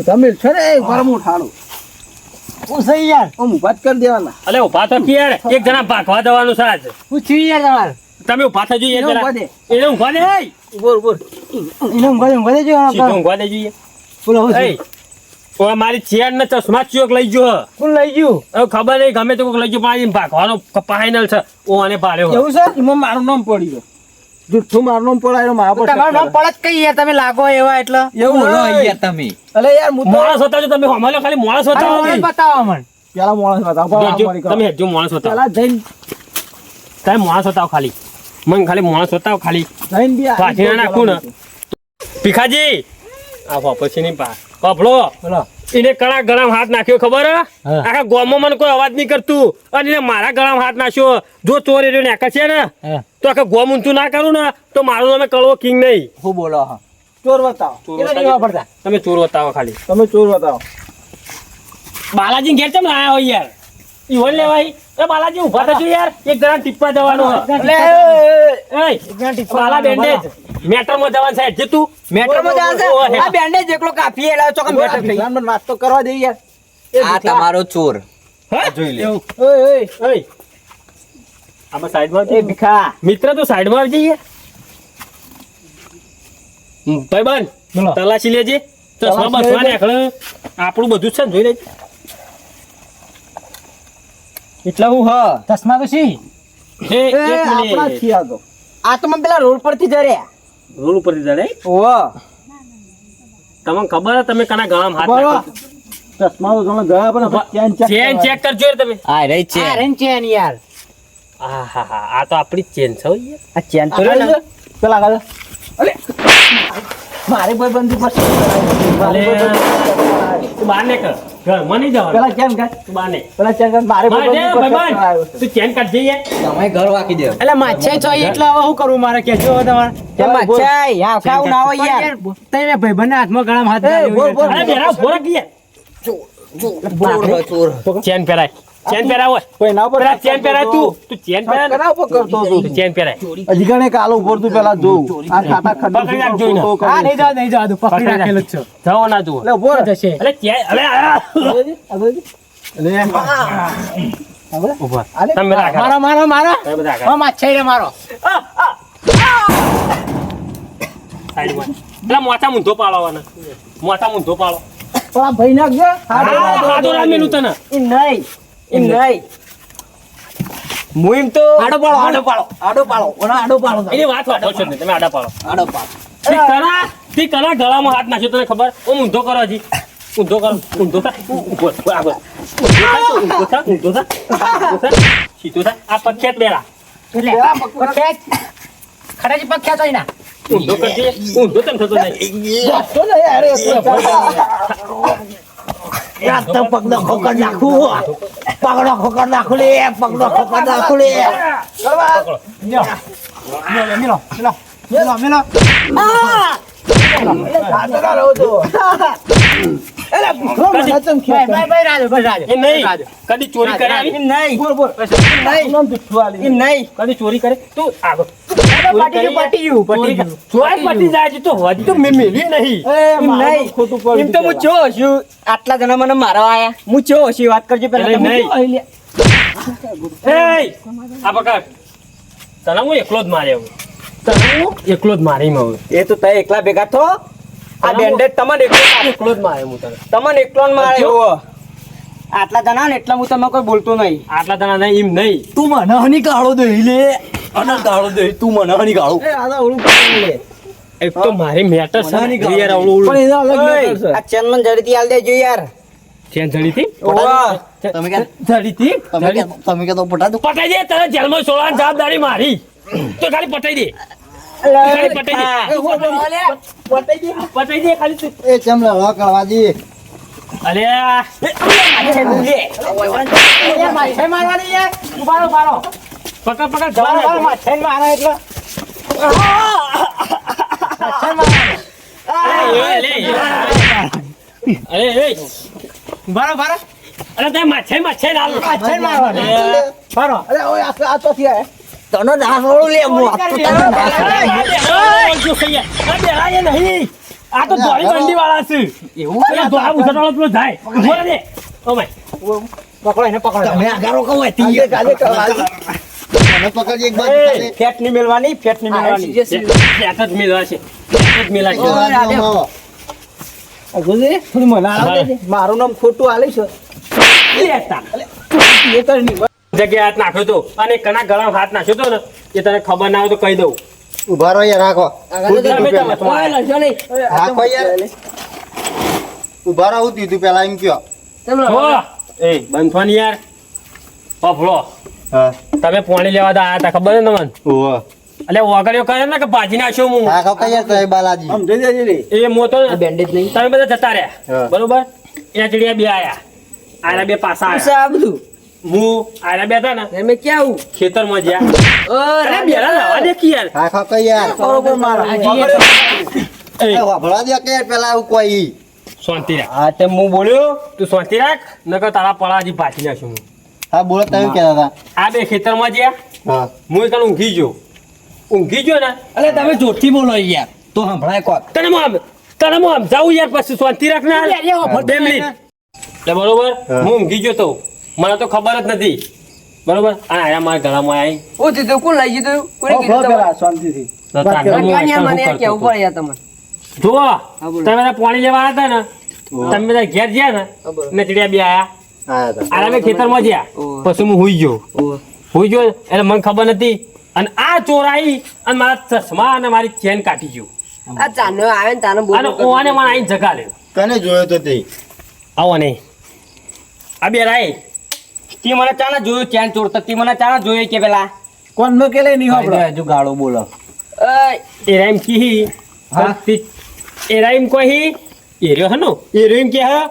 તમે છે ને ગરમ ઉઠાડો હું સહી યાર હું ઊભા જ કરી દેવાના અલે ઉભા તો યાર એક જણા ભાગવા જવાનું છે આજ હું છું યાર તમારે તમે ઉભા થજો યાર એને જરા. ઊભા દે. એને ઊભા દે એય. બોલ બોલ એને ઊભા દેજો સીધો ઊભા દે જોઈએ બોલો એય, ઓય મારી ચેર ને ચશ્મા ચોક લઈ ગયો કોણ લઈ ગયું હવે ખબર નહીં ગમે તો કોઈક લઈ ગયો પણ આ ભાગવાનો ફાઇનલ છે ઓ આને પાડ્યો એવું છે એમાં મારું નામ પડી ગયું જુઠ્ઠું મારું નામ પડાયો મારા પર તમારું નામ પડત કઈ યાર તમે લાગો એવા એટલે એવું બોલો નહીં. યાર તમે. અલે યાર હું તો માણસ હતા જો તમે હમાલો ખાલી માણસ હતા બતાવો મને. પેલા માણસ બતાવો તમે હેડજો માણસ હતા પેલા જઈને તમે માણસ હતા ખાલી મને ખાલી માણસ હતા ખાલી જઈને બી આ પાછી ના નાખું ને ભીખાજી આ વાપસી નહીં પા કપડો બોલો એને કણા ગળામાં હાથ નાખ્યો ખબર હે? હા. આખા ગામમાં મને કોઈ અવાજ નહીં કરતું અને એને મારા ગળામાં હાથ નાખ્યો જો ચોર એરિયો નાખે છે ને હા. તો આખા ગોમ ઊંચું ના કરું ને તો મારું નામે કળવો કિંગ નહીં શું બોલો હા ચોર બતાવો ચોર એને નહીં બતાવી. વાપરતા તમે ચોર બતાવો ખાલી તમે ચોર બતાવો બાલાજી ઘેર કેમ લાયા હોય યાર ઈવન લેવાય એ બાલાજી ઉભા થજો યાર એક જણા ટીપા જવાનું હે. એય, બાલા બેન્ડેજ મેટરમાં જવાનું છે જે તું મેટ્રોમાં જાશે ઓહો. આ બેન્ડેજ એકલો કાપી એલા ચોકમ મેટર થઈ. ભગવાન મને વાત તો કરવા દે યાર એ આ ભીખા. તમારો ચોર હે? જોઈ લે. એવું. ઓય ઓય ઓય. આમાં સાઈડમાં એ ભીખા મિત્ર તું સાઈડમાં આવી જઈએ ભાઈબંધ બોલો. તલાશી લેજે ચશ્મા તલાશી બસવા લેજે. નીકળે આપણું બધું જ છે ને જોઈ લેજે એટલે હું હ ચશ્મા તો સી એ એક આપણા મિનિટ છીએ આ તો આ તો મને પેલા રોડ પરથી જર્યા. રોડ ઉપરથી ચડે ઓહ તમને ખબર હે તમે કના ગળામાં હાથ બોલો નાખો ચશ્મા તો તમે ગયા પણ ચેન ચેક કરજો યાર તમે આ રહી છે. ચેન યાર આહાહા, આ તો આપણી જ ચેન છે હો યાર. આ ચેન તો આ લે ને. પેલા આગળ અલે મારે ભાઈબંધી પર શક કરાવ્યો. મારે અલે. ભાઈબંધી પર શક કરાવ્યો. તું બહાર ને કર ઘરમાં નહીં જવાનું પેલા ચેન કાઢ. તું બહાર ને પેલા ચેન કાઢ. મારે મારે ભાઈબંધી પર શક ભાઈબંધ, કરાવ્યો છે. તું ચેન કાઢ જઈએ તમે ઘર વાકી દો એટલે માછાઈ છો એટલે હવે શું કરવું મારે કેજો હવે તમારે કેમ મચાઈ હા ખાવું ના હોય યાર તને ભાઈબંધના હાથમાં ગળામાં હાથ એ, બોલ, બોલ. અરે બેરા ભોરા કીએ ચેન પહેરાય ચેન પહેરાવો કોઈ ના ઉપર પેલા ચેન પહેરાય તું ચેન પહેરાય કના ઉપર કરતો હતો તું ચેન પહેરાય હજી ઘણે કાલો ઉપર તું પેલા જોઉં આ ખાતા પકડી રાખજો એને. ખંડ હા, નહીં જાવ પકડી રાખેલો જ છે જાઓ ના જુઓ એટલે બોલ જશે એટલે ચેન હવે ઉભા તમે રાખો મારો તમે બધા રાખો માછાઈ મારો સાઈડમાં પેલા મોટા મૂંધો પાડવાના મોટા મૂંધો પાડો પેલા ભાઈ નાખજો આડો રામેલું તને એમ નહીં મુહિમ તો આડો પાડો ઓના આડો પાડો એની વાત વાપરો છો ને તમે આડા પાડો આડો પાડો તે કરા ગળામાં હાથ નાખ્યો તને ખબર ઓ ઊંધો કરો હજી ઊંધો કરો ઊંધો થા ઊંધો થા આગળ ઊંધો થા સીધો થા આ પક્ષેત બેરા ખરેજી પગ ખેંચાઈ ના ઊંધો કરજે ઊંધો તેમ થતો નહીં તો ને યાર યાર તો પગનો ખોકર નાખું પગનો ખોકર નાખું લે પગનો ખોકર નાખું લે મેલો સાતરા રહો તો એલા ભૂખો મને ચમ ખેંચ એ નહીં કદી ચોરી કરે આવી નહીં બોલ બોલ નહીં નામ જુઠ્ઠું આલી એમ નહીં કદી ચોરી કરે તું આગળ પટી ગયું ચોરી પટી જાય છે તો હજી તો મેં મેલી નહીં એ મારું ખોટું પડી એમ તો હું જો છું આટલા જણા મને મારવા આયા હું જો છું વાત કરજો અરે પેલા નહીં. એ આ પકડ તને હું એકલો જ માર્યો તને હું એકલો જ મારી માં એ તો તય એકલા ભેગા થો આ બેન્ડેડ તમને એકલો જ માર્યો હું તને તમને એકલો જ માર્યો આટલા જણા ને એટલે હું તમે કોઈ બોલતો નહીં આટલા તને નહીં એમ નહીં તું મને હની ગાળો દે લે અને ગાળો દે તું મને હની ગાળો એ આ તો ઓલું પકડી લે એક તો મારી મેટર છે ને, યાર આવડું પણ એનો અલગ મેટર છે આ ચેનલ જડતી હાલ દેજો યાર ચેન જડી હતી ઓવા તમે કે જડી હતી તમે કે તો પટા દો પટાઈ દે તને જેલમાં છોડવાની જવાબદારી મારી તો ખાલી પટાઈ દે ખાલી પટાઈ દે પટાઈ દે ખાલી તું એ ચમ લડવા કરવા દે અરે પકડ પકડ જવાનું અરે તે માછે ના અરે ઓય આ તો થી આયા તને દાસોડું લે હું આપતો તને નહીં આ તો દોડી બંડી વાળા છે એવું દોડા ઉછળવાનો પેલો જાય બોલે દે ઓ ભાઈ પકડો એને પકડો તમે આગારો કહો તી કાલે કરવા તમે પકડજે એક બાજુ ખાલી. ફેટ ની મેલવાની ફેટ ની મેલવાની ફેટ જ મિલા છે ફેટ જ મિલા છે આવો. અગોજે થોડી મને આલે દે મારું નામ ખોટું આલે છે લેતા એ કરની જગ્યાએ હાથ નાખ્યો તો અને કના ગળામાં હાથ નાખ્યો તો ને એ તને ખબર ના હોય તો કહી દઉં ઊભા રહો યાર રાખો તમે તમે તો ઓય લડજો નહીં રાખો યાર ઊભા રહો હું દીધું પેલા એમ કયો જો એ બંધ થો ને યાર પફળો હા તમે પાણી લેવા દા આયા તા ખબર ને તમને ઓહો એટલે વગર કરે ને કે ભાજી નાખ્યો હું રાખો કઈ યાર તો બાલાજી આમ જઈ જઈ લે એ મોતો ને બેન્ડેજ નહીં તમે બધા જતા રહ્યા હા. બરોબર એ ચીડિયા બે આયા આના બે પાસા આયા આ બધું હું આના બે હતા ને મેં ક્યાં આવું ખેતરમાં જ્યાં અરે બેરા લાવા દે કે યાર રાખો કઈ યાર બરોબર મારા એ એ વાપરવા દે કે યાર પેલા આવું કોઈ શાંતિ રાખ હા તે હું બોલ્યો તું શાંતિ રાખ નકર તારા પળાજી ભાજી નાખ્યું હું હા બોલો તમે કહેતા હતા આ બે ખેતરમાં જ્યાં હા હું એકણ ઊંઘી ગયો ને અલે તમે જોરથી બોલો યાર તો સંભળાય કોક તને હું આમ જાઉં યાર પછી શાંતિ રાખ ને બે મિનિટ એટલે બરોબર હું ઊંઘી ગયો તો મને તો ખબર જ નથી બરોબર આ આયા મારા ગળામાં આવી ઓ તે કોણ લઈ ગયું કોને કીધું તમે પેલા શાંતિથી તો તારે હું કાનિયા મને શું કેવું કરતો પડે યાર તમને જુઓ બોલો. તમે બધા પાણી લેવા આવ્યા હતા ને તમે બધા ઘેર ગયા ને બોલો. ને ચીડિયા બે આયા હા હતા આના બે ખેતરમાં જ્યાં ઓહ. પછી હું હુઈ ગયો હુઈ ગયો એટલે મને ખબર નથી અને આ ચોરાઈ અને મારા ચશ્મા અને મારી ચેન કાઢી ગયો આ ચાનો આવે ને તાનો અને બોલો ઓને મને આઈને જગા લે કને જોયો તો તે આવો નહીં આ બે રાય તે મને ચાના જોયું ચેન ચોરતા તે મને ચાના જોયું કે પેલા કોણ નો કેલે નહીં હોબળો હજુ ગાળો બોલો એ રામ કી હા? એરા એમ કહી એર્યો હે નો એર્યો એમ કે હા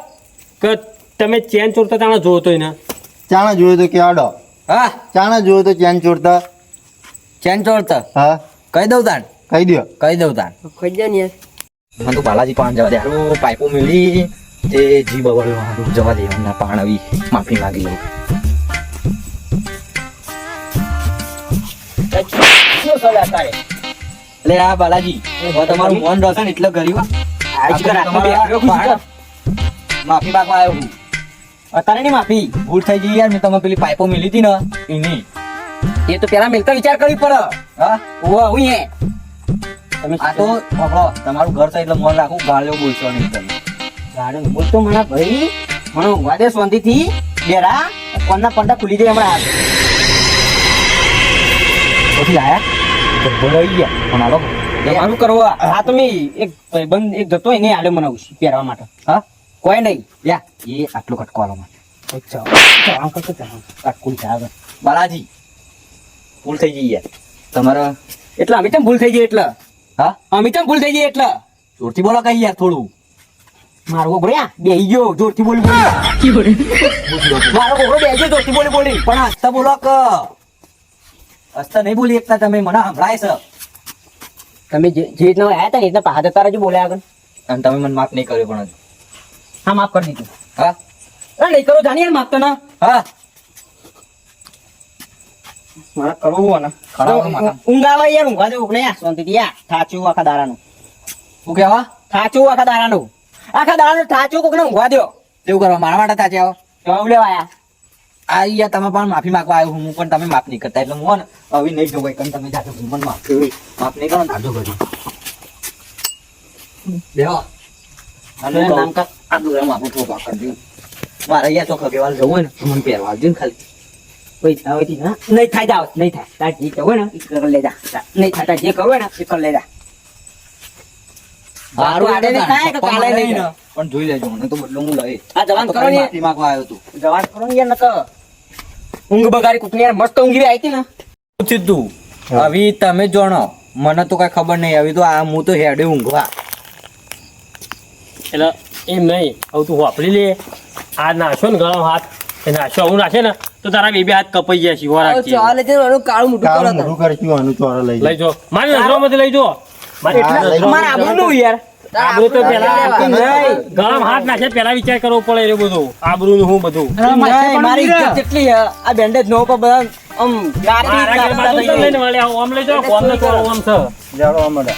કે તમે ચેન ચોરતા તાણા જોવો તો એને ચાણા જોયો તો કે આડો હા ચાણા જોયો તો ચેન ચોરતા ચેન ચોરતા હા કહી દઉં તાન કહી દ્યો કહી દઉં તાન ખોજા ને યાર મને તો બાલાજી પાન જવા દે હારું પાઇપો મિલી તે જી બવડ્યો હારું જવા દે એમના પાણ આવી માફી માંગી લઉં એટલે આ બાલાજી હવે તમારું મન રહેશે ને એટલે કર્યું માફી માંગવા આવ્યો હું અત્યારે નહીં માફી ભૂલ થઈ ગઈ યાર મેં તમે પેલી પાઇપો મિલી હતી ને એની એ તો પેલા મિલતા વિચાર કરવી પડે હા હું હે તમે આ તો આપણો તમારું ઘર છે એટલે મન રાખું ગાળ્યો બોલશો નહીં તમે ગાળ્યો બોલતો મને ભાઈ મને ઊંઘવા દે શાંતિથી બેરા કોણના પંડા ખુલી જાય હમણાં પછી આયા બોલાવી ગયા પણ હાલો તમારું કરવા આ તમે એક ભાઈબંધ એક જતો એને આડે મને પહેરવા માટે હા કોઈ નહીં યા એ આટલો કટકો આલો મને બાલાજી ભૂલ થઈ ગઈ યાર તમારા એટલે અમે કેમ ભૂલ થઈ ગઈ એટલે હા અમે કેમ ભૂલ થઈ ગઈ એટલે જોરથી બોલો કઈ યાર થોડું મારો ગોગરો બેહી ગયો જોરથી બોલી મારો ગોગરો બેહી ગયો જોરથી બોલી પણ હસતા બોલો કે હસતા નહીં બોલી એકતા તમે મને સંભળાય છે તમે જે રીતના આવ્યા હતા ને એટલા પાછા જતા રહેજો બોલ્યા આગળ અને તમે મને માફ નહીં કર્યો પણ હા માફ કરી દીધું હા નહીં કરો જાણી યાર માફ તો ના હા મારા કરવું ને ઊંઘ આવે યાર ઊંઘવા દે ઉગને યાર શાંતિથી યાર થાચું આખા દાડાનું શું કહેવા થાચું આખા દાડાનું થાચું કોકને ઊંઘવા દો એવું કરવા મારા માટે થાચે આવો જવાબ લેવા આયા આ યાર તમે પણ માફી માંગવા આવ્યો હું પણ તમે માફ નહીં કરતા એટલે હું ને હવે નહીં જોવાય કંઈ તમે જાતે હું પણ માફ નહીં કરો ને થાજો કરી બેહો અને નામ કા આ દુરા માફું થોડું કરી દઉં મારે યાર તો ખગેવાલ જવું હોય ને મને પહેરવા આવજો ને ખાલી પૈસા હોય ના નહીં થાય જાવ નહીં થાય તાર જે કહો ને એ કરી લે જા નહીં થાય તાર જે કહો ને એ કરી લે જા મારું આડે નહીં થાય કે કાલે નહીં પણ જોઈ લેજો મને તો બદલો હું લઈ આ જવાન કરો ને માફી માંગવા આવ્યો તું જવાન કરો ને યાર નક ઊંઘ બગાડી કુટની યાર મસ્ત ઊંઘી આવી હતી ને પૂછ્યું તું હવે તમે જાણો મને તો કઈ ખબર નહીં હવે તો આ હું તો હેડે ઊંઘવા એટલે એમ નહીં હવે તું વાપરી લે આ નાશો ને ગળો હાથ એ નાશો આવું નાખે ને તો તારા બે હાથ કપાઈ ગયા છે વાર ચાલે છે એનું કાળું મોટું કરો કાળું મોઢું કરશું આનું ચોરો લઈ લઈ જો મારી નજરોમાંથી લઈ જો મારા આબરૂ યાર આબરૂ તો પેલા ગળામાં હાથ નાખે પેલા વિચાર કરવો પડે એ બધું આબરૂ નું હું બધું મારી ઇજ્જત કેટલી આ બેન્ડેજ નો પર બધા આમ મારા ઘર બાજુ તો લઈને વળ્યા આમ લઈ જાઓ કોમ ન કરો આમ છે જાડો અમારે